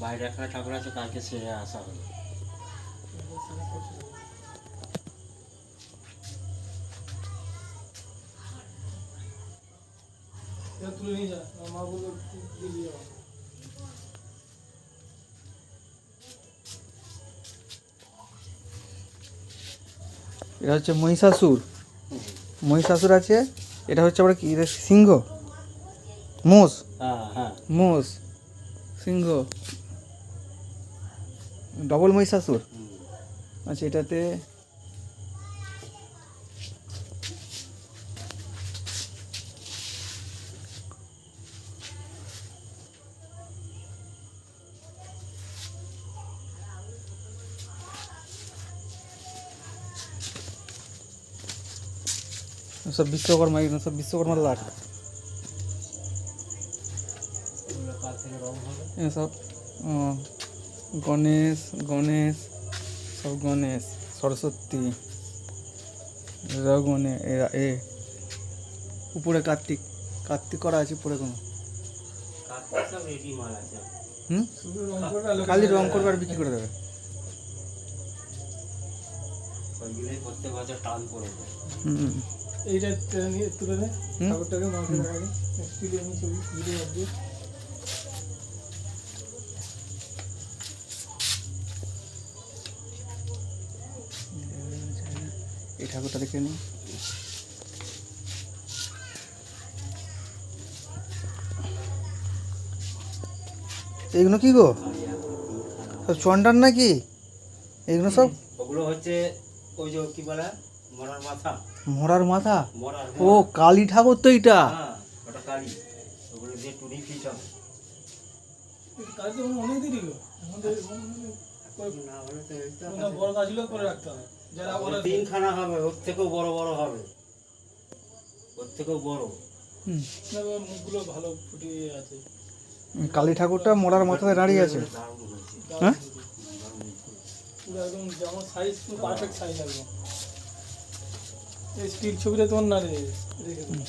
বাইরে একটা ঠাকুর আছে, কালকে সেরে আসা হলো। তুলে নিয়ে যা, মা বললো দিয়ে যাও। এটা হচ্ছে মহিষাসুর। মহিষাসুর আছে। এটা হচ্ছে আবার কি, এটা সিংহ, মোষ। হ্যাঁ হ্যাঁ, মোষ, সিংহ, ডবল মহিষাসুর। আচ্ছা, এটাতে সব বিশ্বকর্মা, এগুলো সব বিশ্বকর্মার লাট। এগুলো কাল থেকে রং হবে। এসব গণেশ, গণেশ, সব গণেশ, সরস্বতী, এরাও গণে, এরা এ উপরে কার্তিক, কার্তিক করা আছে উপরে কোনো। কালকে সব রেডি মাল আছে। হুম, শুধু রং করবে আর কালি রং করবে আর বিক্রি করে দেবে। ওইগুলোই প্রত্যেক বছর টান পড়বে। হুম, এইটা নিয়ে তুলে নে হুম। ঠাকুরটাকে মাকে রাখা স্টিলে আমি ছবি ভিডিও আপডেট। এই ঠাকুরটা দেখে নিই। এইগুলো কি গো, সব চন্ডার নাকি এইগুলো সব? ওগুলো হচ্ছে ওই যে কি বলে, মরার মাথা। মরার মাথা? মরার ও কালী ঠাকুর তো এইটা। হ্যাঁ, ওটা কালি। ওগুলো দিয়ে টুনি ফিট হবে। কাজ তো অনেক দেরি গো, আমাদের না হলে তো এইটা বড় কাজগুলো করে রাখতে হবে যারা ওর তিনখানা হবে, ওর থেকেও বড় বড় হবে, ওর থেকেও বড়। হুম, মুখগুলো ভালো ফুটিয়ে আছে। কালী ঠাকুরটা মরার মাথায় দাঁড়িয়ে আছে। দারুণ হয়েছে। হ্যাঁ, পুরো একদম যেমন সাইজ, পুরো পারফেক্ট সাইজ একদম। এই স্টিল ছবিটা তোমার না রে, রেখে দিই।